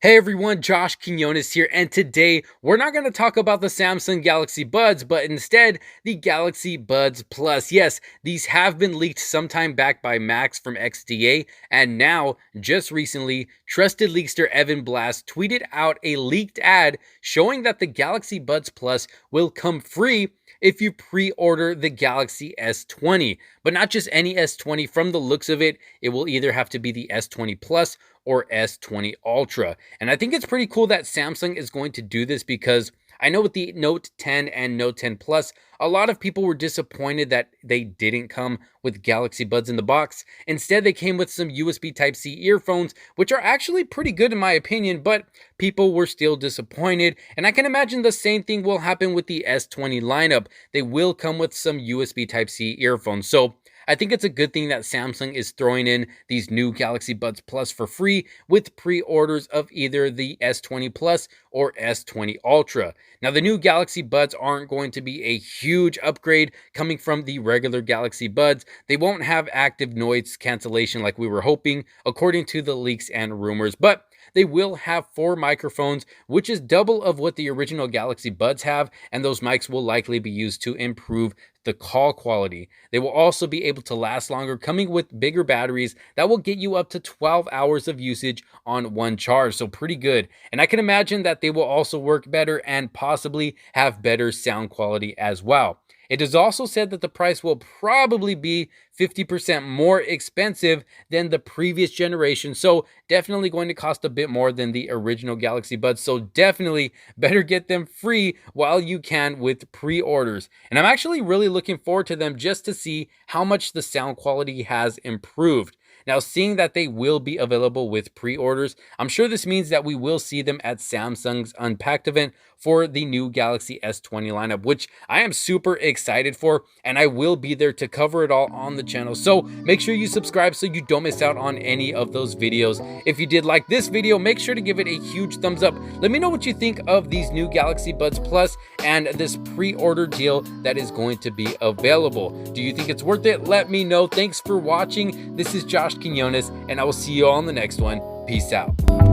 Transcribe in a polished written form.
Hey everyone, Josh Quinones here, and today we're not going to talk about the Samsung Galaxy Buds, but instead the Galaxy Buds Plus. Yes, these have been leaked sometime back by Max from XDA, and now, just recently, trusted leakster Evan Blast tweeted out a leaked ad showing that the Galaxy Buds Plus will come free if you pre-order the Galaxy S20. But not just any S20. From the looks of it, it will either have to be the S20 Plus or S20 Ultra. And I think it's pretty cool that Samsung is going to do this because I know with the Note 10 and Note 10 Plus, a lot of people were disappointed that they didn't come with Galaxy Buds in the box. Instead, they came with some USB Type-C earphones, which are actually pretty good in my opinion, but people were still disappointed. And I can imagine the same thing will happen with the S20 lineup. They will come with some USB Type-C earphones. So I think it's a good thing that Samsung is throwing in these new Galaxy Buds Plus for free with pre-orders of either the S20 Plus or S20 Ultra. Now, the new Galaxy Buds aren't going to be a huge upgrade coming from the regular Galaxy Buds. They won't have active noise cancellation like we were hoping, according to the leaks and rumors, but they will have 4 microphones, which is double of what the original Galaxy Buds have, and those mics will likely be used to improve the call quality. They will also be able to last longer, coming with bigger batteries that will get you up to 12 hours of usage on one charge, so pretty good. And I can imagine that they will also work better and possibly have better sound quality as well. It is also said that the price will probably be 50% more expensive than the previous generation, so definitely going to cost a bit more than the original Galaxy Buds, so definitely better get them free while you can with pre-orders. And I'm actually really looking forward to them just to see how much the sound quality has improved. Now, seeing that they will be available with pre-orders, I'm sure this means that we will see them at Samsung's Unpacked event for the new Galaxy S20 lineup, which I am super excited for, and I will be there to cover it all on the channel. So make sure you subscribe so you don't miss out on any of those videos. If you did like this video, make sure to give it a huge thumbs up. Let me know what you think of these new Galaxy Buds Plus and this pre-order deal that is going to be available. Do you think it's worth it? Let me know. Thanks for watching. This is Josh Quinones, and I will see you all on the next one. Peace out.